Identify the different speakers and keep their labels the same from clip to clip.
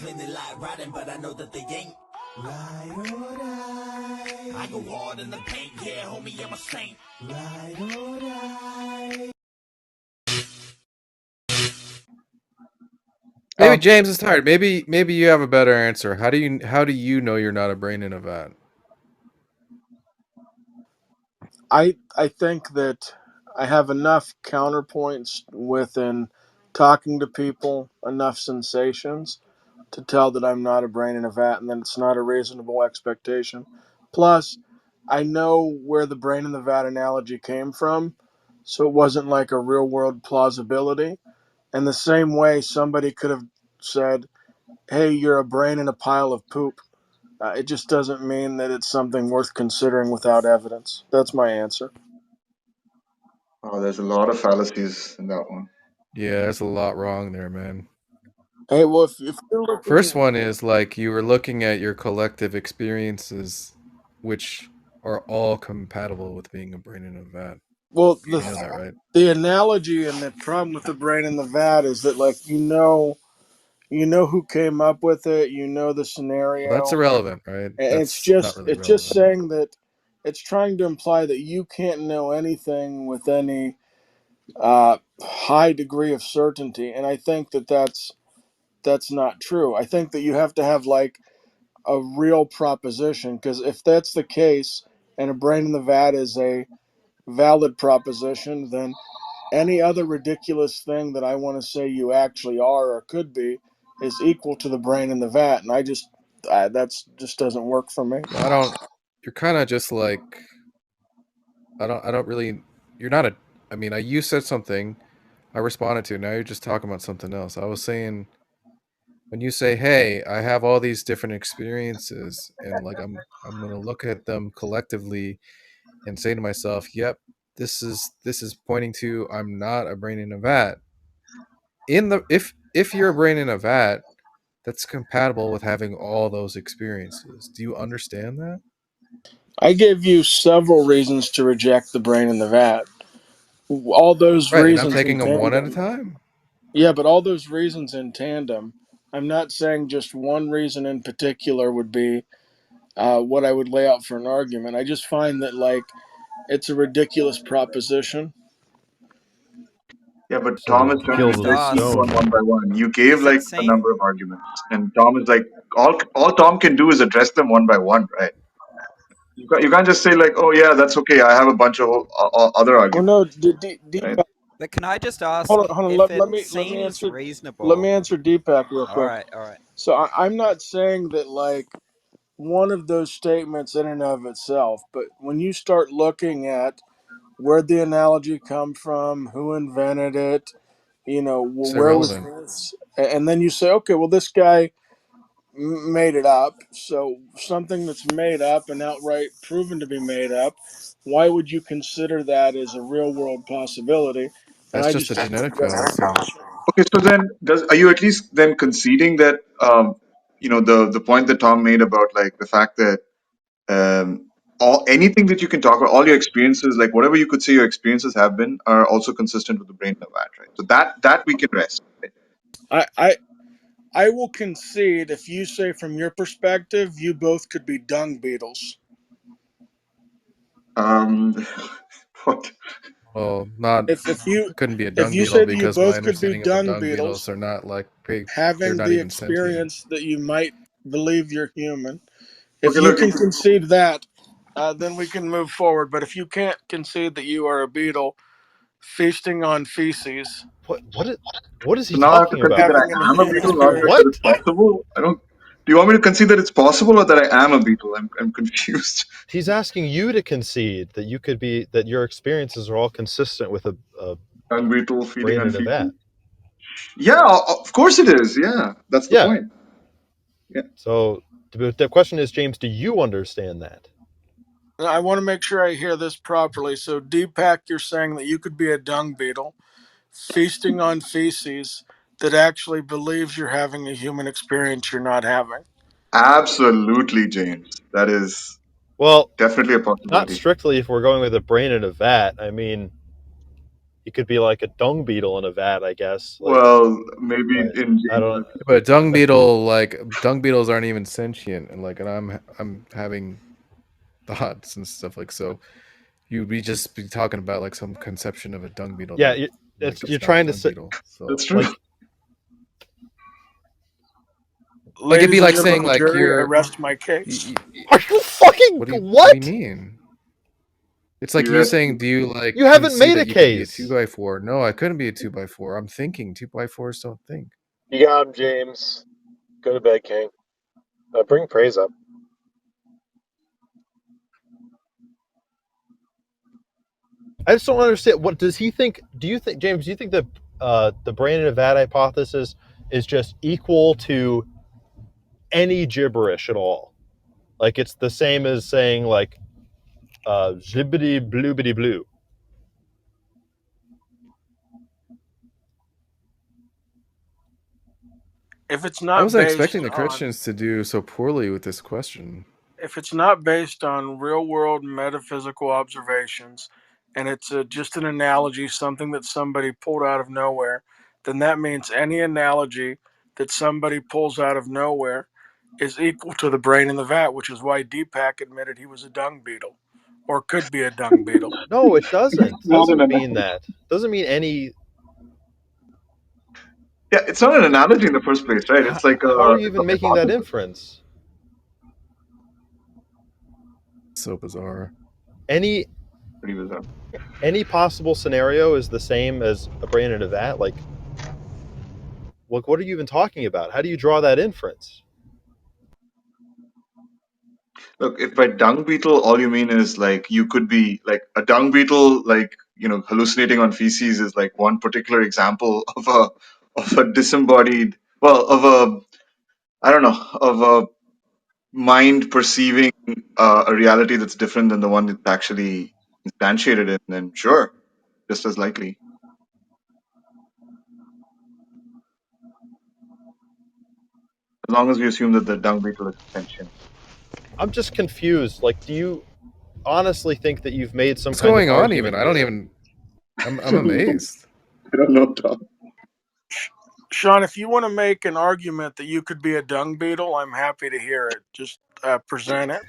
Speaker 1: Clean it like riding, but I know that they ain't. Ride or die. I go hard in the paint, yeah, homie, I'm a saint. Ride or die.
Speaker 2: Maybe James is tired. Maybe you have a better answer. How do you know you're not a brain in a vat?
Speaker 3: I think that I have enough counterpoints within talking to people, enough sensations to tell that I'm not a brain in a vat, and then it's not a reasonable expectation. Plus, I know where the brain in the vat analogy came from, so it wasn't like a real world plausibility. And the same way somebody could have said, "Hey, you're a brain in a pile of poop." It just doesn't mean that it's something worth considering without evidence. That's my answer.
Speaker 4: Oh, there's a lot of fallacies in that one.
Speaker 2: Yeah, there's a lot wrong there, man.
Speaker 3: Hey, well, if you're looking
Speaker 2: First
Speaker 3: at,
Speaker 2: one is like you were looking at your collective experiences, which are all compatible with being a brain in a vat.
Speaker 3: well,
Speaker 2: You know that, right?
Speaker 3: the analogy and the problem with the brain in the vat is that, like, you know who came up with it, you know the
Speaker 2: Well, that's
Speaker 3: scenario,
Speaker 2: irrelevant, right?
Speaker 3: and
Speaker 2: That's not really
Speaker 3: it's just
Speaker 2: relevant.
Speaker 3: saying that it's trying to imply that you can't know anything with any high degree of certainty, and I think that that's not true. I think that you have to have like a real proposition, because if that's the case and a brain in the vat is a valid proposition, then any other ridiculous thing that I want to say you actually are or could be is equal to the brain in the vat, and that's just doesn't work for me.
Speaker 2: Well, I don't. You're kind of just like I don't. I don't really. You're not a. I mean, you said something. I responded to. Now you're just talking about something else. I was saying when you say, "Hey, I have all these different experiences, and like I'm gonna look at them collectively and say to myself, "Yep, this is pointing to I'm not a brain in a vat." In the if you're a brain in a vat, that's compatible with having all those experiences. Do you understand that?
Speaker 3: I gave you several reasons to reject the brain in the vat. All those
Speaker 2: Right, and I'm
Speaker 3: reasons in
Speaker 2: taking them one at a
Speaker 3: tandem.
Speaker 2: time.
Speaker 3: Yeah, but all those reasons in tandem. I'm not saying just one reason in particular would be what I would lay out for an argument. I just find that like it's a ridiculous proposition.
Speaker 4: Yeah, but Tom
Speaker 5: So
Speaker 4: is trying to
Speaker 5: kills
Speaker 4: decide
Speaker 5: the
Speaker 4: each
Speaker 6: Ross,
Speaker 4: one
Speaker 5: stone.
Speaker 4: by one. You gave
Speaker 6: is it
Speaker 4: like a
Speaker 6: same?
Speaker 4: number of arguments, and Tom is like, all Tom can do is address them one by one, right? You can't just say like, oh yeah, that's okay. I have a bunch of other
Speaker 3: Well, no,
Speaker 4: arguments, right?
Speaker 3: Deepak,
Speaker 6: But can I just ask
Speaker 3: hold on.
Speaker 6: if it
Speaker 3: Let me
Speaker 6: seems
Speaker 3: answer. Let me
Speaker 6: reasonable?
Speaker 3: answer Deepak real
Speaker 6: All
Speaker 3: quick.
Speaker 6: right, all right.
Speaker 3: So I'm not saying that like one of those statements in and of itself, but when you start looking at where the analogy come from, who invented it,
Speaker 2: It's
Speaker 3: where was
Speaker 2: irrelevant.
Speaker 3: this, and then you say, okay, well, this guy made it up. So something that's made up and outright proven to be made up, why would you consider that as a real world possibility? And
Speaker 2: That's
Speaker 3: I
Speaker 2: just
Speaker 3: just
Speaker 2: a
Speaker 3: don't think
Speaker 2: genetic
Speaker 3: that's
Speaker 2: fallacy.
Speaker 4: Okay, so then are you at least then conceding that the point that Tom made about like the fact that all anything that you can talk about, all your experiences, like whatever you could say your experiences have been, are also consistent with the brain in the vat, right? So that we can rest. Right?
Speaker 3: I I I will concede if you say from your perspective you both could be dung beetles.
Speaker 4: What?
Speaker 2: Well, not
Speaker 3: If you
Speaker 2: I couldn't be a
Speaker 3: if
Speaker 2: dung
Speaker 3: you
Speaker 2: beetle
Speaker 3: say that you
Speaker 2: because my
Speaker 3: both could be
Speaker 2: understanding of the
Speaker 3: dung
Speaker 2: dung
Speaker 3: beetles,
Speaker 2: beetles are not like big. They're
Speaker 3: having
Speaker 2: not
Speaker 3: the
Speaker 2: even sentient.
Speaker 3: experience that you might believe you're human, if
Speaker 4: Okay,
Speaker 3: you
Speaker 4: look.
Speaker 3: can concede that, then we can move forward. But if you can't concede that you are a beetle feasting on feces,
Speaker 5: What is
Speaker 4: So
Speaker 5: he
Speaker 4: now I have to
Speaker 5: talking
Speaker 4: concede that
Speaker 5: about?
Speaker 3: having a
Speaker 4: I am a
Speaker 3: human
Speaker 4: beetle, not
Speaker 3: experience.
Speaker 4: just that
Speaker 5: What?
Speaker 4: it's possible. I don't. Do you want me to concede that it's possible or that I am a beetle? I'm confused.
Speaker 5: He's asking you to concede that that your experiences are all consistent with a
Speaker 4: I'm beetle feeding
Speaker 5: brain
Speaker 4: on
Speaker 5: in a vat.
Speaker 4: feces. Yeah, of course it is. Yeah, that's the
Speaker 5: Yeah.
Speaker 4: point. Yeah,
Speaker 5: So the question is, James, do you understand that?
Speaker 3: I want to make sure I hear this properly. So, Deepak, you're saying that you could be a dung beetle feasting on feces that actually believes you're having a human experience you're not having.
Speaker 4: absolutely, James. That is
Speaker 5: Well,
Speaker 4: definitely a
Speaker 5: not
Speaker 4: possibility.
Speaker 5: strictly if we're going with a brain in a vat. I mean, You could be like a dung beetle in a vat, I guess. Like,
Speaker 4: Well, maybe
Speaker 5: but
Speaker 4: in
Speaker 5: I don't.
Speaker 2: But dung beetles aren't even sentient, and I'm having thoughts and stuff like so. You'd be just be talking about like some conception of a dung beetle
Speaker 5: Yeah,
Speaker 2: that like
Speaker 5: you're
Speaker 2: it's not a
Speaker 5: trying to
Speaker 2: dung
Speaker 5: say
Speaker 2: beetle. So
Speaker 4: that's true.
Speaker 5: like
Speaker 2: like it'd be
Speaker 3: Ladies and
Speaker 2: like
Speaker 3: gentlemen
Speaker 2: saying
Speaker 3: of the
Speaker 2: like
Speaker 3: jury, I
Speaker 2: you're.
Speaker 3: rest my case.
Speaker 5: are you fucking
Speaker 2: What do you
Speaker 5: what?
Speaker 2: mean? It's like
Speaker 4: You
Speaker 2: you
Speaker 4: rest.
Speaker 2: saying, do you
Speaker 5: You
Speaker 2: like
Speaker 5: haven't
Speaker 2: concede
Speaker 5: made a
Speaker 2: that you could be a two
Speaker 5: case.
Speaker 2: by four? No, I couldn't be a two by four. I'm thinking two by fours don't think.
Speaker 5: You got him, James. Go to bed, King. Bring praise up. I just don't understand. What does he think? Do you think, James? Do you think that the brain in a vat hypothesis is just equal to any gibberish at all? Like it's the same as saying like zibbity bloobity blue.
Speaker 3: If it's
Speaker 2: I
Speaker 3: not
Speaker 2: wasn't
Speaker 3: based
Speaker 2: expecting the
Speaker 3: on
Speaker 2: Christians to do so poorly with this question.
Speaker 3: if it's not based on real world metaphysical observations and it's just an analogy, something that somebody pulled out of nowhere, then that means any analogy that somebody pulls out of nowhere is equal to the brain in the vat, which is why Deepak admitted he was a dung beetle or could be a dung beetle.
Speaker 5: No, it doesn't. It
Speaker 4: Not an
Speaker 5: doesn't mean
Speaker 4: analogy.
Speaker 5: that. It doesn't mean any.
Speaker 4: Yeah, it's not an analogy in the first place, right?
Speaker 5: How,
Speaker 4: It's like
Speaker 5: how are you
Speaker 4: it's a
Speaker 5: even making that
Speaker 4: hypothesis.
Speaker 5: inference?
Speaker 2: So bizarre.
Speaker 5: Any
Speaker 4: Pretty bizarre.
Speaker 5: any possible scenario is the same as a brain in a vat. Like, what are you even talking about? How do you draw that inference?
Speaker 4: Look, if by dung beetle all you mean is like you could be like a dung beetle, like hallucinating on feces is like one particular example of a disembodied, well, of a I don't know, of a mind perceiving a reality that's different than the one it's actually instantiated in, then sure, just as likely. As long as we assume that the dung beetle is sentient.
Speaker 5: I'm just confused. Like, do you honestly think that you've made some
Speaker 2: What's
Speaker 5: kind of
Speaker 2: going on even?
Speaker 5: argument
Speaker 2: I don't
Speaker 5: here?
Speaker 2: even
Speaker 4: I
Speaker 2: I'm
Speaker 4: don't know.
Speaker 2: amazed.
Speaker 4: I don't know, Tom.
Speaker 3: Sean, if you want to make an argument that you could be a dung beetle, I'm happy to hear it. Just present it.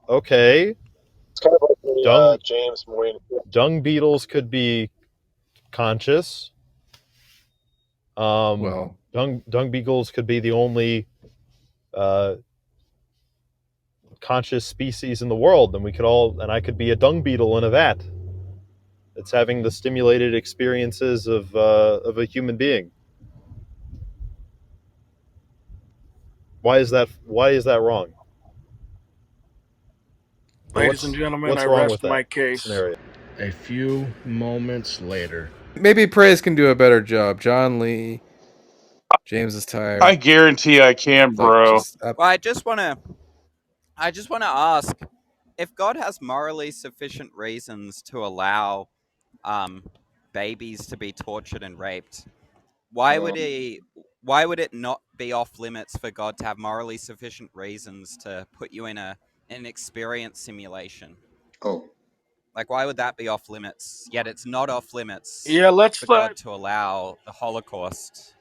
Speaker 5: Okay,
Speaker 6: It's kind of like the
Speaker 5: dung
Speaker 6: James Moyne.
Speaker 5: dung beetles could be conscious.
Speaker 2: Well,
Speaker 5: Dung beetles could be the only uh, conscious species in the world, and I could be a dung beetle in a vat. It's having the stimulated experiences of a human being. Why is that? Why is that wrong? Or
Speaker 3: Ladies and gentlemen, I
Speaker 5: what's wrong with
Speaker 3: rest
Speaker 5: that
Speaker 3: my case.
Speaker 5: scenario?
Speaker 1: A few moments later.
Speaker 2: maybe Praise can do a better job. John Lee, James is
Speaker 7: I
Speaker 2: tired.
Speaker 7: guarantee I can,
Speaker 2: Look,
Speaker 7: bro.
Speaker 8: Well, I just want to ask if God has morally sufficient reasons to allow um, babies to be tortured and raped. Why would
Speaker 4: Um,
Speaker 8: he? Why would it not be off limits for God to have morally sufficient reasons to put you in an experience simulation?
Speaker 4: oh,
Speaker 8: Like, why would that be off limits? Yet it's not off limits
Speaker 3: Yeah,
Speaker 8: for
Speaker 3: let's let
Speaker 8: God to allow the Holocaust.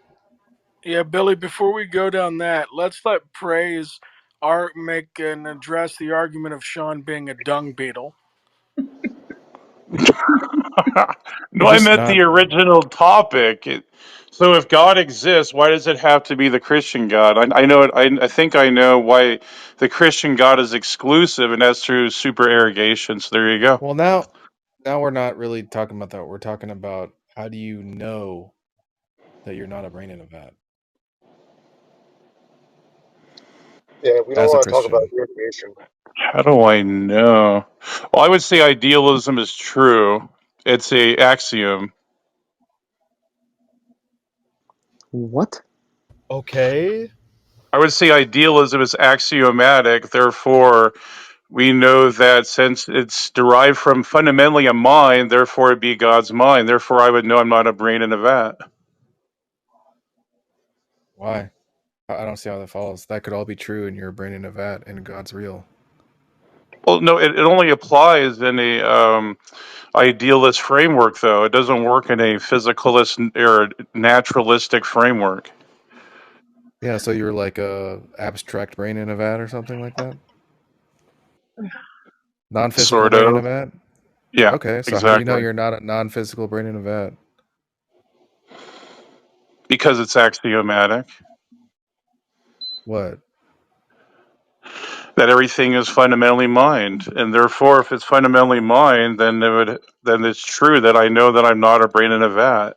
Speaker 3: Yeah, Billy, before we go down that, let's let Praise make and address the argument of Sean being a dung beetle.
Speaker 7: No,
Speaker 2: He's
Speaker 7: I
Speaker 2: just
Speaker 7: meant the
Speaker 2: not.
Speaker 7: original topic. So if God exists, why does it have to be the Christian God? I know it. I think I know why the Christian God is exclusive, and that's through supererogation. So there you go.
Speaker 2: Well, now we're not really talking about that. We're talking about how do you know that you're not a brain in a vat
Speaker 6: Yeah, we don't
Speaker 2: as a
Speaker 6: want to talk about
Speaker 2: Christian.
Speaker 6: irrigation.
Speaker 7: How do I know? Well, I would say idealism is true. It's a axiom.
Speaker 9: What?
Speaker 5: Okay,
Speaker 7: I would say idealism is axiomatic. Therefore, we know that since it's derived from fundamentally a mind, therefore it be God's mind. Therefore, I would know I'm not a brain in a vat.
Speaker 2: Why? I don't see how that follows. That could all be true, and you're a brain in a vat, and God's real.
Speaker 7: Well, no, it only applies in a idealist framework, though. It doesn't work in a physicalist or naturalistic framework.
Speaker 2: Yeah, so you're like a abstract brain in a vat or something like that? Non-physical
Speaker 7: Sort
Speaker 2: brain in a
Speaker 7: of.
Speaker 2: vat?
Speaker 7: Yeah,
Speaker 2: Okay, so how do you know
Speaker 7: exactly.
Speaker 2: you're not a non-physical brain in a vat?
Speaker 7: Because it's axiomatic
Speaker 2: What?
Speaker 7: that everything is fundamentally mind, and therefore, if it's fundamentally mind, then it's true that I know that I'm not a brain in a vat.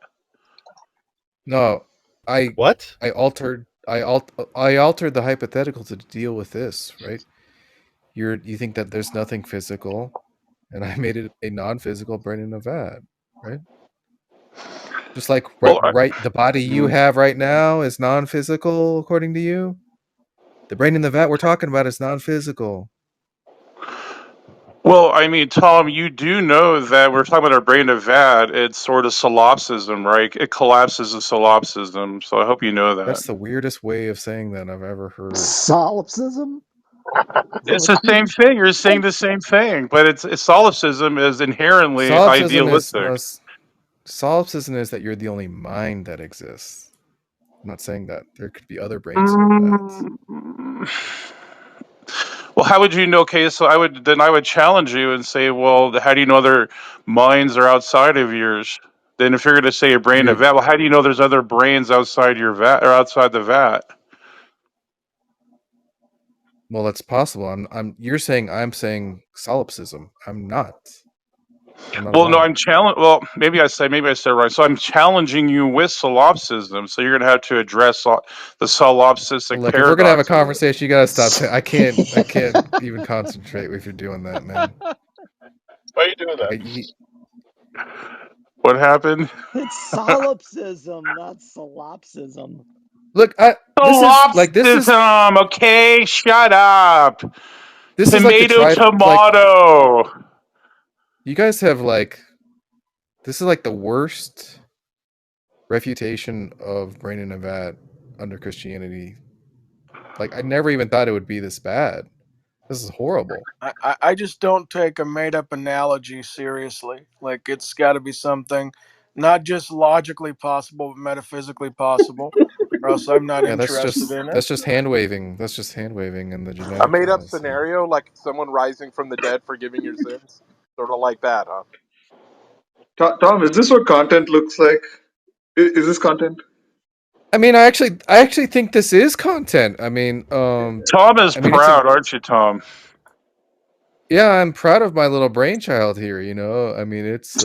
Speaker 2: No, I
Speaker 5: What?
Speaker 2: I altered I altered the hypothetical to deal with this, right? You think that there's nothing physical, and I made it a non-physical brain in a vat, right? Just like
Speaker 7: Well,
Speaker 2: the body you have right now is non-physical according to you. The brain in the vat we're talking about is non-physical.
Speaker 7: well, I mean, Tom, you do know that we're talking about our brain in a vat. It's sort of solipsism, right? It collapses in solipsism. So I hope you know that.
Speaker 2: That's the weirdest way of saying that I've ever heard.
Speaker 9: Solipsism?
Speaker 7: It's the same thing. You're saying the same thing, but it's solipsism is inherently
Speaker 2: Solipsism is
Speaker 7: idealistic.
Speaker 2: solipsism is that you're the only mind that exists. I'm not saying that there could be other brains in the vats.
Speaker 7: Mm. Well, how would you know? Okay, so I would challenge you and say, well, how do you know other minds are outside of yours? Then if you're going to say a brain in a
Speaker 2: You're
Speaker 7: vat, well, how do you know there's other brains outside your vat or outside the vat?
Speaker 2: well, that's possible. You're saying I'm saying solipsism. I'm not. I'm not at
Speaker 7: Well, no,
Speaker 2: all.
Speaker 7: I'm challenge. Well, maybe I said it right. So I'm challenging you with solipsism. So you're going to have to address the solipsistic
Speaker 2: Look, if we're gonna have a
Speaker 7: paradoxes.
Speaker 2: conversation, you gotta stop saying I can't even concentrate if you're doing that, man.
Speaker 6: Why are you doing that?
Speaker 2: I,
Speaker 7: What happened?
Speaker 10: It's solipsism, not solipsism.
Speaker 2: look, this is
Speaker 7: Solipsism. Okay, shut up.
Speaker 2: like the
Speaker 7: Tomato,
Speaker 2: tribe like
Speaker 7: tomato.
Speaker 2: you guys have like this is like the worst refutation of brain in a vat under Christianity. Like I never even thought it would be this bad. This is horrible.
Speaker 3: I just don't take a made up analogy seriously. Like it's got to be something not just logically possible, but metaphysically possible, or else I'm not
Speaker 2: Yeah,
Speaker 3: interested in it.
Speaker 2: that's just hand waving. That's just hand waving in the
Speaker 6: A
Speaker 2: genetic
Speaker 6: made up
Speaker 2: fallacy.
Speaker 6: scenario, like someone rising from the dead, forgiving your sins, sort of like that, huh?
Speaker 4: Tom, is this what content looks like? Is this content?
Speaker 2: I mean, I actually think this is content.
Speaker 7: Tom is
Speaker 2: I mean, it's a
Speaker 7: proud, aren't you, Tom?
Speaker 2: yeah. I'm proud of my little brainchild here. I mean, it's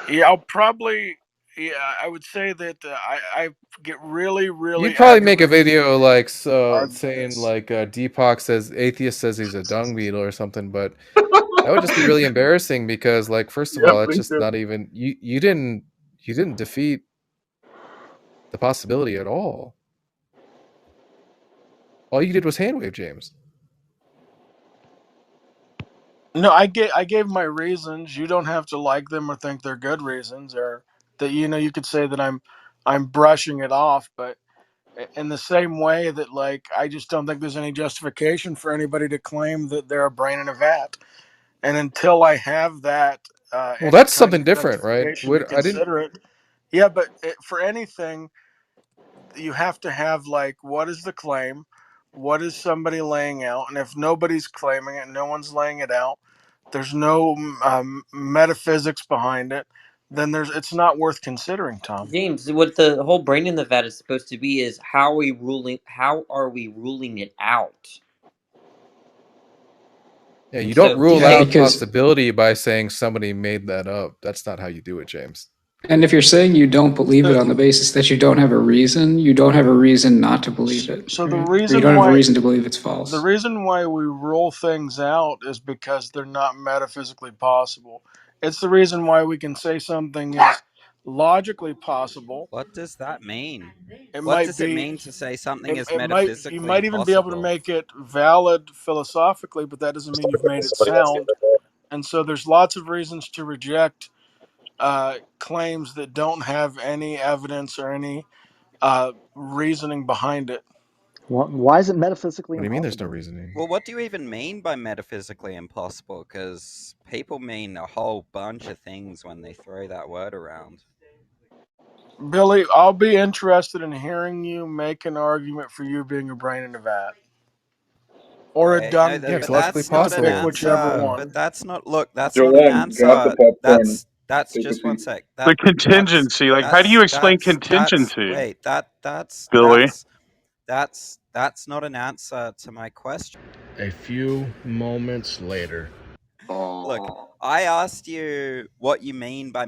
Speaker 3: Yeah, I'll probably. Yeah, I would say that I get really,
Speaker 2: you'd
Speaker 3: really
Speaker 2: probably make a
Speaker 3: aggravated
Speaker 2: video like saying
Speaker 3: arguments.
Speaker 2: like Deepak says atheist says he's a dung beetle or something, but that would just be really embarrassing because like first of
Speaker 4: Yeah,
Speaker 2: all, it's
Speaker 4: please
Speaker 2: just
Speaker 4: do.
Speaker 2: not even you didn't defeat the possibility at all. All you did was hand wave, James.
Speaker 3: No, I gave my reasons. You don't have to like them or think they're good reasons, or that you could say that I'm brushing it off, but in the same way that like I just don't think there's any justification for anybody to claim that they're a brain in a vat. And until I have that
Speaker 2: Well,
Speaker 3: any
Speaker 2: that's
Speaker 3: kind
Speaker 2: something
Speaker 3: of
Speaker 2: different, right?
Speaker 3: justification to
Speaker 2: I didn't.
Speaker 3: consider it, yeah, but for anything, you have to have like what is the claim, what is somebody laying out, and if nobody's claiming it, no one's laying it out, there's no metaphysics behind it, then it's not worth considering, Tom.
Speaker 11: James, what the whole brain in the vat is supposed to be is how are we ruling it out?
Speaker 2: Yeah, you
Speaker 11: And
Speaker 2: don't
Speaker 11: so
Speaker 2: rule
Speaker 12: Yeah,
Speaker 2: out
Speaker 11: James,
Speaker 12: because
Speaker 2: possibility by saying somebody made that up. That's not how you do it, James.
Speaker 12: and if you're saying you don't believe it
Speaker 3: So,
Speaker 12: on the basis that you don't have a reason, you don't have a reason not to believe it,
Speaker 3: so the
Speaker 12: right? Or you
Speaker 3: reason
Speaker 12: don't have a
Speaker 3: why
Speaker 12: reason to believe it's
Speaker 3: the
Speaker 12: false.
Speaker 3: reason why we rule things out is because they're not metaphysically possible. It's the reason why we can say something is logically possible.
Speaker 8: What does that mean?
Speaker 3: It
Speaker 8: What
Speaker 3: might
Speaker 8: does it
Speaker 3: be
Speaker 8: mean to say something is
Speaker 3: it might you
Speaker 8: metaphysically
Speaker 3: might even be able to
Speaker 8: impossible?
Speaker 3: make it valid philosophically, but that doesn't mean you've made it
Speaker 6: Somebody asking
Speaker 3: sound. And so there's lots of reasons to reject claims that don't have any evidence or any reasoning behind it.
Speaker 10: Why is it metaphysically
Speaker 2: What do you mean there's no
Speaker 10: impossible?
Speaker 2: reasoning?
Speaker 8: Well, what do you even mean by metaphysically impossible? Because people mean a whole bunch of things when they throw that word around.
Speaker 3: Billy, I'll be interested in hearing you make an argument for you being a brain in a vat. Or a
Speaker 8: Right? No,
Speaker 3: dung
Speaker 2: Yeah, it's
Speaker 8: but
Speaker 3: beetle.
Speaker 2: logically
Speaker 8: that's
Speaker 3: You
Speaker 8: not
Speaker 3: can
Speaker 8: an
Speaker 3: pick
Speaker 2: possible.
Speaker 3: whichever
Speaker 8: answer.
Speaker 3: one.
Speaker 8: But that's not. Look, that's not an
Speaker 4: Joanne, grab the
Speaker 8: answer.
Speaker 4: popcorn.
Speaker 8: That's
Speaker 4: Take a
Speaker 8: just one
Speaker 4: seat.
Speaker 8: sec.
Speaker 7: The
Speaker 8: That's
Speaker 7: contingency, like, how do you explain
Speaker 8: that's
Speaker 7: contingency,
Speaker 8: wait.
Speaker 7: Billy?
Speaker 8: That's not an answer to my question.
Speaker 13: A few moments later.
Speaker 8: Look,
Speaker 4: Oh.
Speaker 8: I asked you what you mean by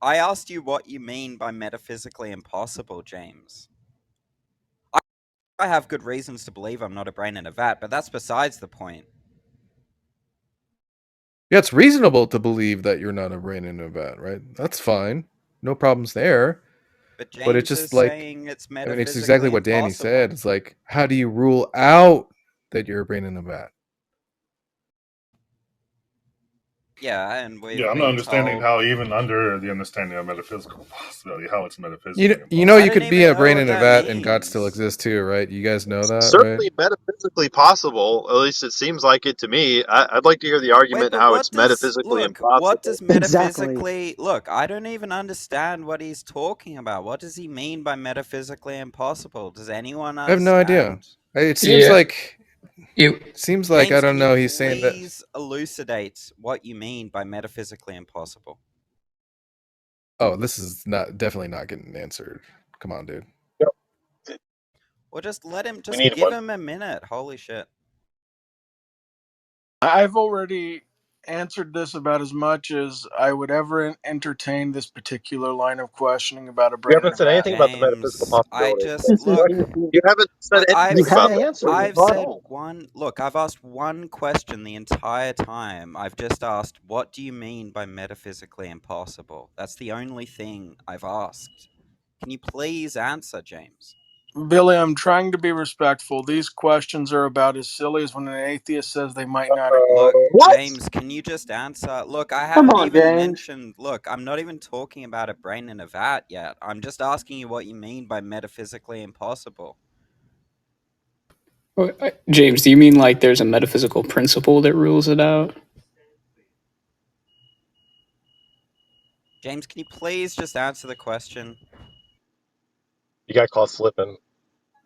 Speaker 8: I asked you what you mean by metaphysically impossible, James. I have good reasons to believe I'm not a brain in a vat, but that's besides the point.
Speaker 2: Yeah, it's reasonable to believe that you're not a brain in a vat, right? That's fine. No problems there.
Speaker 8: But
Speaker 2: But it's
Speaker 8: James is
Speaker 2: just like,
Speaker 8: saying it's
Speaker 2: I mean, it's exactly
Speaker 8: metaphysically
Speaker 2: what Danny
Speaker 8: impossible.
Speaker 2: said. It's like, how do you rule out that you're a brain in a vat?
Speaker 8: Yeah, and we've
Speaker 14: Yeah, I'm not
Speaker 8: been
Speaker 14: understanding
Speaker 8: told.
Speaker 14: how even under the understanding of metaphysical possibility, how it's
Speaker 2: You
Speaker 14: metaphysically
Speaker 2: know,
Speaker 8: I
Speaker 2: you
Speaker 14: impossible.
Speaker 8: don't
Speaker 2: could be
Speaker 8: even
Speaker 2: a
Speaker 8: know
Speaker 2: brain
Speaker 8: what
Speaker 2: in a
Speaker 8: that
Speaker 2: vat and God still
Speaker 8: means.
Speaker 2: exist too, right? You guys know that, right?
Speaker 5: Certainly metaphysically possible. At least it seems like it to me. I'd like to hear the
Speaker 8: Wait,
Speaker 5: argument
Speaker 8: but
Speaker 5: how
Speaker 8: what
Speaker 5: it's
Speaker 8: does
Speaker 5: metaphysically
Speaker 8: look? What
Speaker 5: impossible.
Speaker 8: does
Speaker 10: Exactly.
Speaker 8: metaphysically look? I don't even understand what he's talking about. What does he mean by metaphysically impossible? Does anyone
Speaker 2: I have no idea.
Speaker 8: understand?
Speaker 2: It seems
Speaker 12: Yeah,
Speaker 2: like
Speaker 12: you.
Speaker 2: I
Speaker 8: James,
Speaker 2: don't
Speaker 8: can you
Speaker 2: know. He's saying that.
Speaker 8: please elucidate what you mean by metaphysically impossible?
Speaker 2: Oh, this is definitely not getting answered. Come on, dude.
Speaker 8: Or just let him,
Speaker 5: We
Speaker 8: just
Speaker 5: need
Speaker 8: give
Speaker 5: one.
Speaker 8: him a minute. Holy shit.
Speaker 3: I've already answered this about as much as I would ever entertain this particular line of questioning about a
Speaker 5: You
Speaker 3: brain in
Speaker 5: haven't
Speaker 3: a
Speaker 5: said
Speaker 3: vat.
Speaker 5: anything about the metaphysical
Speaker 8: James, I
Speaker 5: possibility.
Speaker 8: just look.
Speaker 5: You haven't said
Speaker 8: Look,
Speaker 5: anything
Speaker 10: You
Speaker 5: about
Speaker 10: haven't
Speaker 5: that.
Speaker 10: answered it
Speaker 8: I've
Speaker 10: at
Speaker 8: said
Speaker 10: all.
Speaker 8: I've asked one question the entire time. I've just asked, what do you mean by metaphysically impossible? That's the only thing I've asked. Can you please answer, James?
Speaker 3: Billy, I'm trying to be respectful. These questions are about as silly as when an atheist says they might not.
Speaker 8: Look,
Speaker 5: What?
Speaker 8: James, can you just answer? Look, I
Speaker 11: Come
Speaker 8: haven't
Speaker 11: on,
Speaker 8: even
Speaker 11: James.
Speaker 8: mentioned. Look, I'm not even talking about a brain in a vat yet. I'm just asking you what you mean by metaphysically impossible.
Speaker 12: James, do you mean like there's a metaphysical principle that rules it out?
Speaker 8: James, can you please just answer the question?
Speaker 5: You got caught slipping.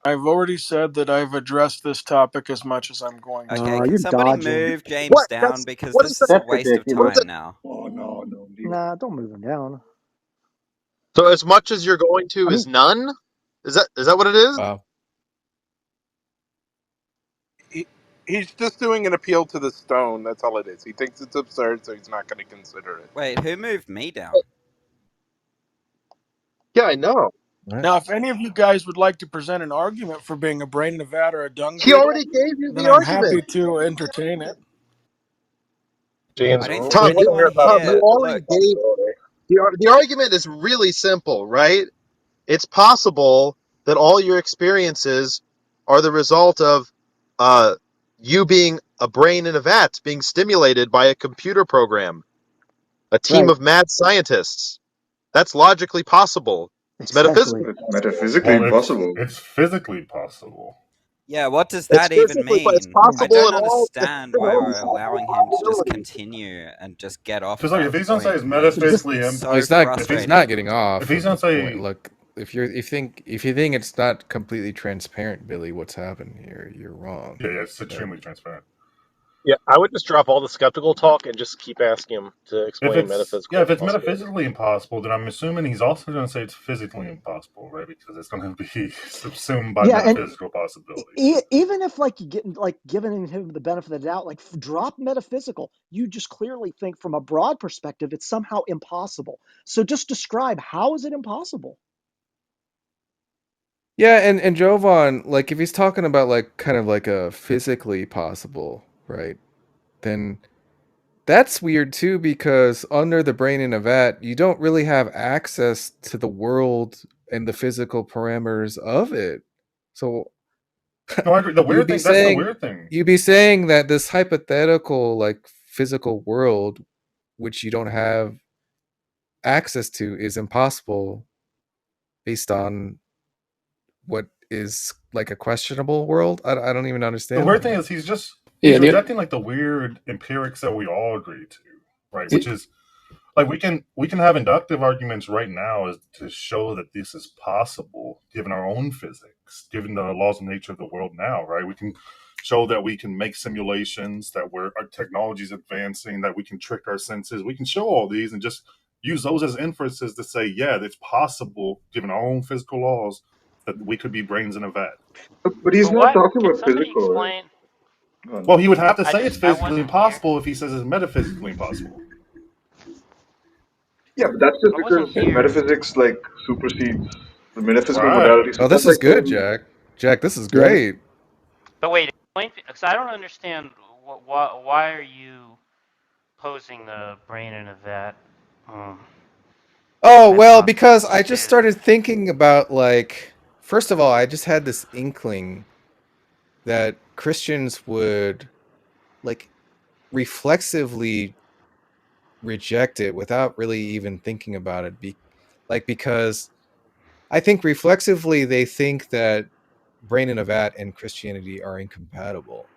Speaker 3: I've already said that I've addressed this topic as much as I'm going to.
Speaker 8: Okay, can
Speaker 10: You're
Speaker 8: somebody
Speaker 10: dodging.
Speaker 8: move James
Speaker 5: What?
Speaker 8: down because
Speaker 5: What is
Speaker 8: this
Speaker 5: that?
Speaker 8: is a
Speaker 11: That's
Speaker 8: waste of
Speaker 11: ridiculous.
Speaker 5: What is
Speaker 8: time
Speaker 5: it?
Speaker 8: now.
Speaker 4: Oh no, no, leave it.
Speaker 10: Nah, don't move him down.
Speaker 5: So as much as you're going to
Speaker 10: I
Speaker 5: is
Speaker 10: mean,
Speaker 5: none? Is that what it is?
Speaker 2: Wow.
Speaker 6: He's just doing an appeal to the stone. That's all it is. He thinks it's absurd, so he's not going to consider it.
Speaker 8: Wait, who moved me down?
Speaker 5: Yeah, I know.
Speaker 2: Right.
Speaker 3: Now, if any of you guys would like to present an argument for being a brain in a vat or a dung
Speaker 5: He
Speaker 3: beetle,
Speaker 5: already gave you
Speaker 3: then
Speaker 5: the
Speaker 3: I'm
Speaker 5: argument.
Speaker 3: happy to entertain it.
Speaker 5: James,
Speaker 8: I don't think
Speaker 5: Tom,
Speaker 8: anyone
Speaker 5: You
Speaker 8: here.
Speaker 5: already
Speaker 8: Look,
Speaker 5: gave the argument is really simple, right? It's possible that all your experiences are the result of uh, you being a brain in a vat, being stimulated by a computer program, a team
Speaker 10: right,
Speaker 5: of mad scientists. That's logically possible. It's
Speaker 10: exactly.
Speaker 5: metaphysical.
Speaker 4: It's metaphysically
Speaker 14: Well,
Speaker 4: impossible.
Speaker 14: it's physically possible.
Speaker 8: yeah, what does
Speaker 5: It's
Speaker 8: that even
Speaker 5: it's
Speaker 8: mean? I
Speaker 5: possible
Speaker 8: don't
Speaker 5: in all
Speaker 8: understand why we're allowing him to just continue and just get off
Speaker 14: Because like,
Speaker 8: that
Speaker 14: if he's gonna say
Speaker 8: point.
Speaker 14: it's
Speaker 8: It makes me
Speaker 10: Just
Speaker 14: metaphysically
Speaker 2: Well,
Speaker 8: so
Speaker 2: he's
Speaker 8: frustrated.
Speaker 2: not getting off
Speaker 14: if he's
Speaker 2: of the
Speaker 14: gonna
Speaker 2: point.
Speaker 14: say
Speaker 2: Look, if you think it's not completely transparent, Billy, what's happened here, you're wrong.
Speaker 14: yeah, it's
Speaker 2: Right?
Speaker 14: extremely transparent.
Speaker 5: Yeah, I would just drop all the skeptical talk and just keep asking him to
Speaker 14: If
Speaker 5: explain
Speaker 14: it's
Speaker 5: metaphysical
Speaker 14: if it's
Speaker 5: possibility.
Speaker 14: metaphysically impossible, then I'm assuming he's also going to say it's physically impossible, right? Because it's going to be subsumed by
Speaker 10: yeah, and
Speaker 14: metaphysical possibility.
Speaker 10: even if like you get like giving him the benefit of the doubt, like drop metaphysical, you just clearly think from a broad perspective it's somehow impossible. So just describe how is it impossible?
Speaker 2: Yeah, and Jovan, like if he's talking about like kind of like a physically possible, right? Then that's weird too because under the brain in a vat, you don't really have access to the world and the physical parameters of it. So
Speaker 14: No, I agree. The
Speaker 2: you'd
Speaker 14: weird
Speaker 2: be
Speaker 14: thing that's the
Speaker 2: saying
Speaker 14: weird thing.
Speaker 2: you'd be saying that this hypothetical like physical world which you don't have access to is impossible based on what is like a questionable world. I don't even
Speaker 14: The
Speaker 2: understand
Speaker 14: weird
Speaker 2: that.
Speaker 14: thing is he's
Speaker 12: Yeah,
Speaker 14: rejecting like the weird empirics that we all agree to, right? Which is like we can have inductive arguments right now as to show that this is possible given our own physics, given the laws of nature of the world now, right? We can show that we can make simulations, that our technology is advancing, that we can trick our senses. We can show all these and just use those as inferences to say, yeah, it's possible given our own physical laws that we could be brains in a vat.
Speaker 4: But he's
Speaker 15: But
Speaker 4: not
Speaker 15: what?
Speaker 4: talking
Speaker 15: Can
Speaker 4: about
Speaker 15: somebody
Speaker 4: physical, right?
Speaker 15: explain?
Speaker 4: Go on.
Speaker 14: Well, he would have to
Speaker 15: I
Speaker 14: say it's
Speaker 15: just I
Speaker 14: physically
Speaker 15: wasn't here.
Speaker 14: impossible if he says it's metaphysically impossible.
Speaker 4: Yeah, but that's just
Speaker 15: I wasn't
Speaker 4: because
Speaker 15: here.
Speaker 4: metaphysics like supersedes the metaphysical
Speaker 14: Right.
Speaker 4: modality. So
Speaker 2: Oh,
Speaker 4: that's
Speaker 2: this is
Speaker 4: like
Speaker 2: good,
Speaker 4: saying,
Speaker 2: Jack. Jack, this is
Speaker 9: Yeah.
Speaker 2: great.
Speaker 15: But wait, explain because I don't understand. Why are you posing the brain in a vat um,
Speaker 2: Oh, well, because I just
Speaker 15: hypothesis?
Speaker 2: started thinking about like first of all, I just had this inkling that Christians would like reflexively reject it without really even thinking about it because I think reflexively they think that brain in a vat and Christianity are incompatible.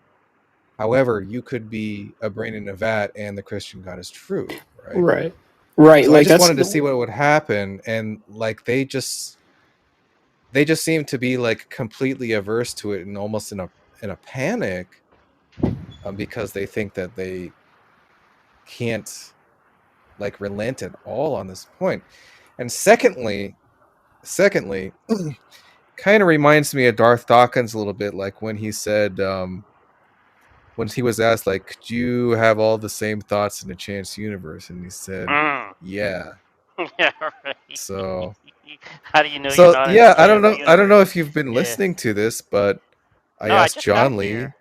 Speaker 2: However, you could be a brain in a vat and the Christian God is true, right?
Speaker 12: right, right.
Speaker 2: So I
Speaker 12: Like
Speaker 2: just
Speaker 12: that's
Speaker 2: wanted to see what would happen, and like they just seem to be like completely averse to it and almost in a panic, because they think that they can't like relent at all on this point. And secondly, kind of reminds me of Darth Dawkins a little bit, like when he said, when he was asked, like, "Could you have all the same thoughts in a chance universe?" And he said,
Speaker 15: Mm.
Speaker 2: "Yeah."
Speaker 15: Yeah, right.
Speaker 2: So,
Speaker 15: How do you know you're
Speaker 2: so
Speaker 15: not in a
Speaker 2: yeah,
Speaker 15: chance
Speaker 2: I don't know
Speaker 15: universe?
Speaker 2: if you've been
Speaker 15: Yeah.
Speaker 2: listening to this, but I
Speaker 15: No, I
Speaker 2: asked
Speaker 15: just got
Speaker 2: John Lee.
Speaker 15: here.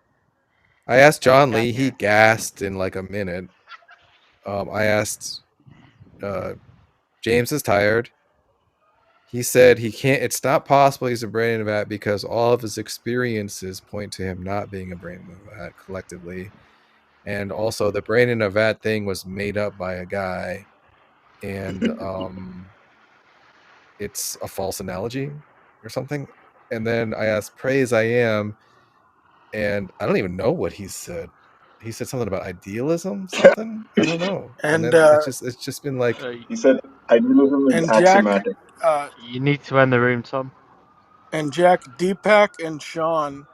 Speaker 2: I asked
Speaker 15: I just
Speaker 2: John
Speaker 15: got
Speaker 2: Lee. He
Speaker 15: here.
Speaker 2: gasped in like a minute. I asked James is tired. He said he can't. It's not possible he's a brain in a vat because all of his experiences point to him not being a brain in a vat collectively, and also the brain in a vat thing was made up by a guy, and it's a false analogy or something. And then I asked Praise I Am, and I don't even know what he said. He said something about idealism, something. I don't know. And
Speaker 3: And
Speaker 2: then it's just been like,
Speaker 4: he said idealism is
Speaker 3: Jack,
Speaker 4: axiomatic.
Speaker 15: You need to end the room, Tom.
Speaker 3: Deepak and Sean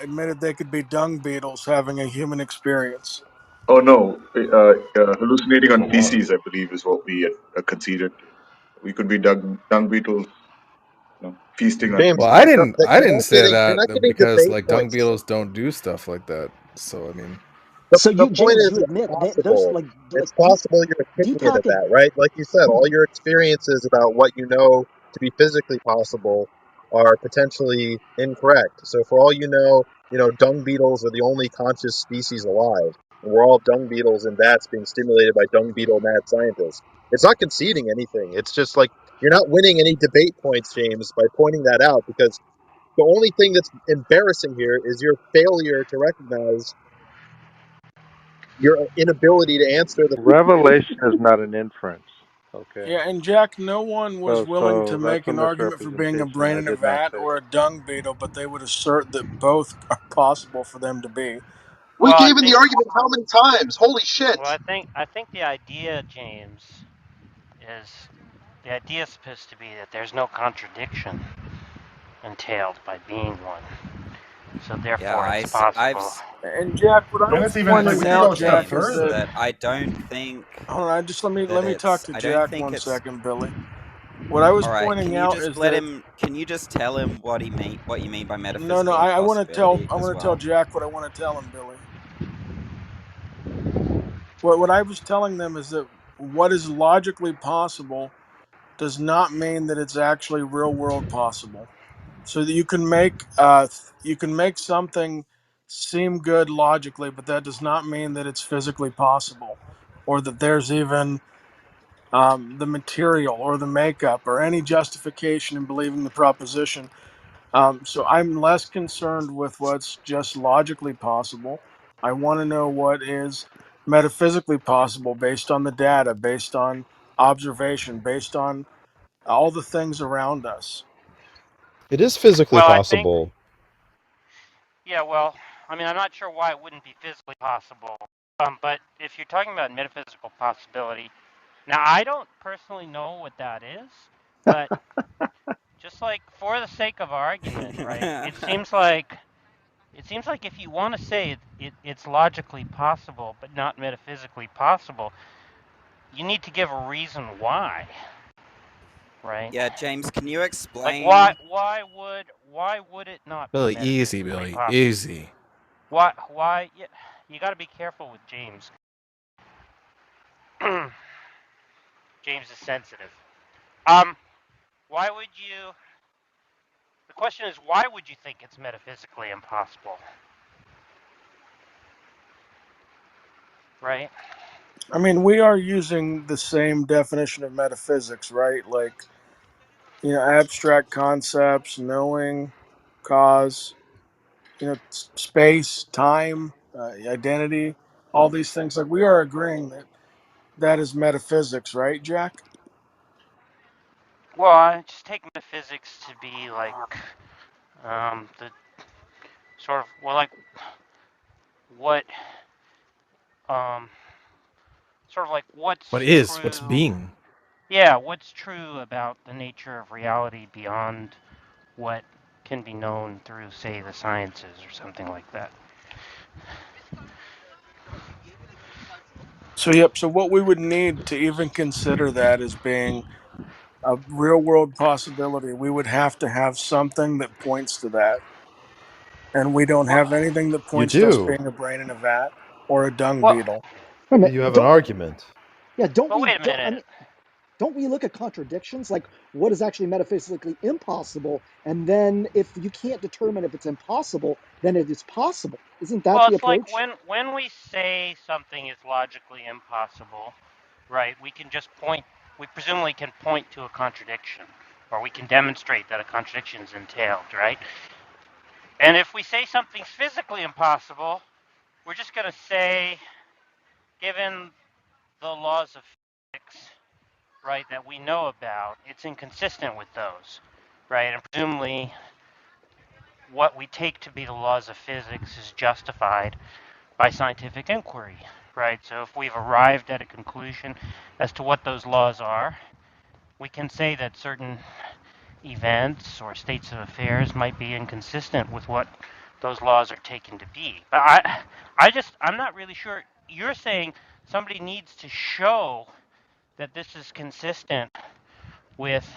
Speaker 3: admitted they could be dung beetles having a human experience.
Speaker 4: Oh no, hallucinating
Speaker 14: So
Speaker 4: on
Speaker 14: what?
Speaker 4: feces, I believe, is what we had conceded to. We could be dung beetles, feasting on
Speaker 5: James,
Speaker 2: well,
Speaker 4: feces.
Speaker 2: I
Speaker 5: you're
Speaker 2: didn't
Speaker 5: not
Speaker 2: say
Speaker 5: getting you're
Speaker 2: that
Speaker 5: not getting
Speaker 2: because
Speaker 5: debate
Speaker 2: like dung
Speaker 5: points.
Speaker 2: beetles don't do stuff like that. So I mean,
Speaker 10: So
Speaker 5: The
Speaker 10: you,
Speaker 5: point
Speaker 10: James,
Speaker 5: is,
Speaker 10: you
Speaker 5: it's
Speaker 10: admit those
Speaker 5: possible.
Speaker 10: like
Speaker 5: It's possible you're kicking it at
Speaker 10: Deepak and
Speaker 5: that, right? Like you said, all your experiences about what you know to be physically possible are potentially incorrect. So for all you know, dung beetles are the only conscious species alive, and we're all dung beetles and vats being stimulated by dung beetle mad scientists. It's not conceding anything. It's just like you're not winning any debate points, James, by pointing that out because the only thing that's embarrassing here is your failure to recognize your inability to answer the
Speaker 6: Revelation is not an inference. Okay.
Speaker 3: Yeah, and Jack, no one was willing to
Speaker 6: So that's
Speaker 3: make
Speaker 6: a
Speaker 3: an argument for being a
Speaker 6: misrepresentation.
Speaker 3: brain
Speaker 6: I
Speaker 3: in a
Speaker 6: did not
Speaker 3: vat
Speaker 6: say
Speaker 3: or
Speaker 6: that.
Speaker 3: a dung beetle, but they would assert that both are possible for them to be.
Speaker 5: We
Speaker 15: Well, I
Speaker 5: gave him the
Speaker 15: think.
Speaker 5: argument how many times? Holy shit.
Speaker 15: Well, I think the idea, James, is the idea is supposed to be that there's no contradiction entailed by being one. So
Speaker 8: Yeah,
Speaker 15: therefore, it's possible.
Speaker 3: And Jack, what I
Speaker 14: And
Speaker 3: was
Speaker 14: it's even
Speaker 8: I
Speaker 14: like we
Speaker 3: pointing
Speaker 14: can
Speaker 8: said,
Speaker 14: go
Speaker 3: out,
Speaker 14: a step
Speaker 3: Jack, is
Speaker 8: James,
Speaker 3: that
Speaker 14: further.
Speaker 8: that I don't think
Speaker 3: hold on,
Speaker 8: that
Speaker 3: let me talk
Speaker 8: it's.
Speaker 3: to
Speaker 8: I don't
Speaker 3: Jack
Speaker 8: think
Speaker 3: one
Speaker 8: it's.
Speaker 3: second, Billy. What I was
Speaker 8: All right,
Speaker 3: pointing
Speaker 8: can you
Speaker 3: out
Speaker 8: just
Speaker 3: is
Speaker 8: let
Speaker 3: that
Speaker 8: him? Can you just tell him what you mean by
Speaker 3: no, no,
Speaker 8: metaphysical impossibility
Speaker 3: I
Speaker 8: as
Speaker 3: want to tell
Speaker 8: well?
Speaker 3: Jack what I want to tell him, Billy. What I was telling them is that what is logically possible does not mean that it's actually real world possible. So that you can make something seem good logically, but that does not mean that it's physically possible, or that there's even the material or the makeup or any justification in believing the proposition. So I'm less concerned with what's just logically possible. I want to know what is metaphysically possible based on the data, based on observation, based on all the things around us.
Speaker 5: It is physically
Speaker 15: Well, I think,
Speaker 5: possible.
Speaker 15: yeah, well, I mean, I'm not sure why it wouldn't be physically possible. But if you're talking about metaphysical possibility, now I don't personally know what that is, but just like for the sake of argument, right? It seems like if you want to say it's logically possible but not metaphysically possible, you need to give a reason why, right?
Speaker 8: Yeah, James, can you
Speaker 15: Like why
Speaker 8: explain?
Speaker 15: would it not be
Speaker 2: Billy, easy,
Speaker 15: metaphysically
Speaker 2: Billy,
Speaker 15: possible?
Speaker 2: easy.
Speaker 15: Why yeah, you got to be careful with James. James is sensitive. Um why would you The question is, why would you think it's metaphysically impossible? Right?
Speaker 3: I mean, we are using the same definition of metaphysics, right? Like, abstract concepts, knowing, cause, space, time, identity, all these things. Like, we are agreeing that that is metaphysics, right, Jack?
Speaker 15: Well, I just take metaphysics to be like the sort of like what um sort of like
Speaker 2: What
Speaker 15: what's
Speaker 2: is? What's
Speaker 15: true.
Speaker 2: being?
Speaker 15: Yeah, what's true about the nature of reality beyond what can be known through, say, the sciences or something like that.
Speaker 3: So, yep. So, what we would need to even consider that as being a real world possibility, we would have to have something that points to that. And we don't
Speaker 15: Well,
Speaker 3: have anything that
Speaker 5: You
Speaker 3: points to us
Speaker 5: do.
Speaker 3: being a brain in a vat or a dung
Speaker 15: well,
Speaker 3: beetle.
Speaker 10: Wait a minute.
Speaker 5: You have an argument.
Speaker 15: but wait a
Speaker 10: I
Speaker 15: minute.
Speaker 10: mean, don't we look at contradictions like what is actually metaphysically impossible, and then if you can't determine if it's impossible, then it is possible. Isn't that
Speaker 15: Well,
Speaker 10: the
Speaker 15: it's like
Speaker 10: approach?
Speaker 15: when we say something is logically impossible, right? We presumably can point to a contradiction, or we can demonstrate that a contradiction is entailed, right? And if we say something's physically impossible, we're just going to say, given the laws of physics, right, that we know about, it's inconsistent with those, right? And presumably, what we take to be the laws of physics is justified by scientific inquiry, right? So if we've arrived at a conclusion as to what those laws are, we can say that certain events or states of affairs might be inconsistent with what those laws are taken to be. But I'm not really sure. You're saying somebody needs to show that this is consistent with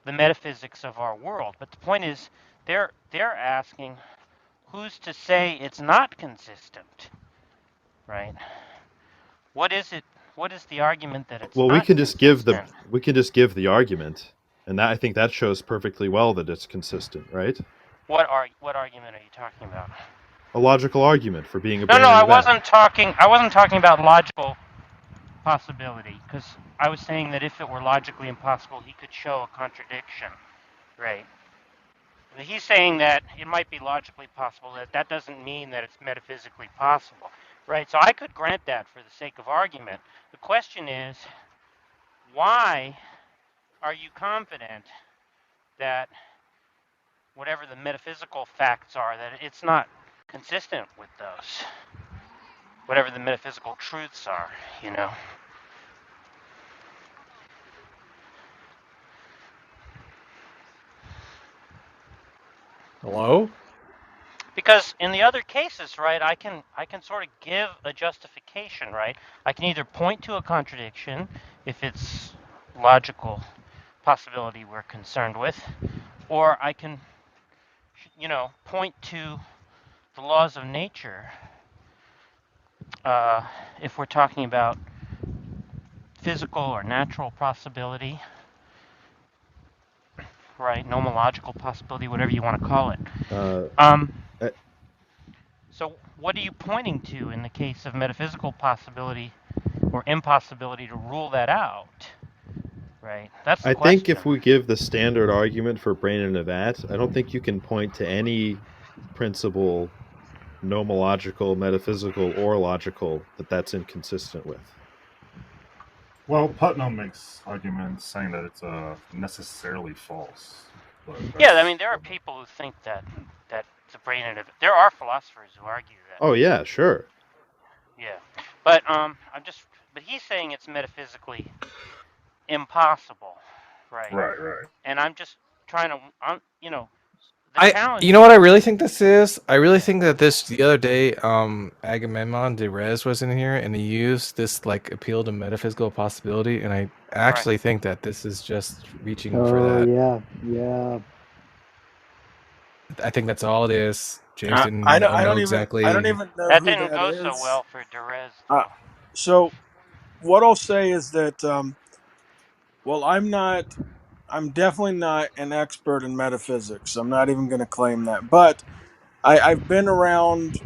Speaker 15: the metaphysics of our world. But the point is, they're asking who's to say it's not consistent, right? What is it? What is the argument that it's
Speaker 5: Well,
Speaker 15: not consistent?
Speaker 5: we can just give the argument, and that I think that shows perfectly well that it's consistent, right?
Speaker 15: What argument are you talking about?
Speaker 5: A logical argument for being a
Speaker 15: No,
Speaker 5: brain in
Speaker 15: I
Speaker 5: a vat.
Speaker 15: wasn't talking. I wasn't talking about logical possibility because I was saying that if it were logically impossible, he could show a contradiction, right? He's saying that it might be logically possible. That doesn't mean that it's metaphysically possible, right? So I could grant that for the sake of argument. The question is, why are you confident that whatever the metaphysical facts are, that it's not consistent with those, whatever the metaphysical truths are, you know?
Speaker 2: Hello?
Speaker 15: Because in the other cases, right, I can sort of give a justification, right? I can either point to a contradiction if it's logical possibility we're concerned with, or I can, point to the laws of nature if we're talking about physical or natural possibility, right? Nomological possibility, whatever you want to call it.
Speaker 5: Uh,
Speaker 15: Um,
Speaker 5: I,
Speaker 15: so what are you pointing to in the case of metaphysical possibility or impossibility to rule that out, right? That's the
Speaker 5: I think
Speaker 15: question.
Speaker 5: if we give the standard argument for brain in a vat, I don't think you can point to any principle, nomological, metaphysical, or logical, that's inconsistent with.
Speaker 14: Well, Putnam makes arguments saying that it's necessarily false.
Speaker 15: Yeah, I mean, there are people who think that the brain and there are philosophers who argue that.
Speaker 5: Oh yeah, sure.
Speaker 15: Yeah, but but he's saying it's metaphysically impossible, right?
Speaker 14: Right, right.
Speaker 15: And I'm just trying to, the challenge
Speaker 2: You know what I
Speaker 15: is,
Speaker 2: really think this is? I really think that this the other day, Agamemnon de Rez was in here and he used this like appeal to metaphysical possibility, and I
Speaker 15: right?
Speaker 2: actually think that this is just reaching for
Speaker 10: Oh
Speaker 2: that.
Speaker 10: yeah, yeah.
Speaker 2: I think that's all it is. James
Speaker 3: I,
Speaker 2: didn't
Speaker 3: I don't. I
Speaker 2: know
Speaker 3: don't even. I don't
Speaker 2: exactly.
Speaker 3: even know
Speaker 15: That
Speaker 3: who
Speaker 15: didn't
Speaker 3: that
Speaker 15: go so
Speaker 3: is.
Speaker 15: well for Derez,
Speaker 3: Uh,
Speaker 15: though.
Speaker 3: so what I'll say is that, well, I'm not. I'm definitely not an expert in metaphysics. I'm not even going to claim that. But I've been around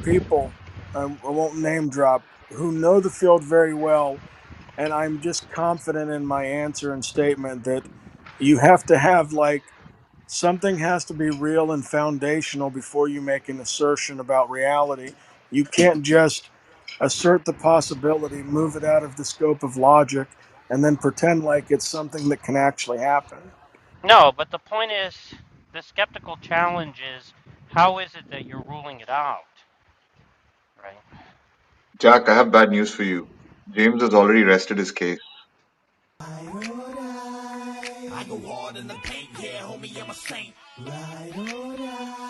Speaker 3: people. I won't name drop who know the field very well, and I'm just confident in my answer and statement that you have to have like something has to be real and foundational before you make an assertion about reality. You can't just assert the possibility, move it out of the scope of logic, and then pretend like it's something that can actually happen.
Speaker 15: No, but the point is, the skeptical challenge is, how is it that you're ruling it out, right?
Speaker 4: Jack, I have bad news for you. James has already rested his case.
Speaker 1: I go hard in the paint, yeah, homie, I'm a saint. Ride or die.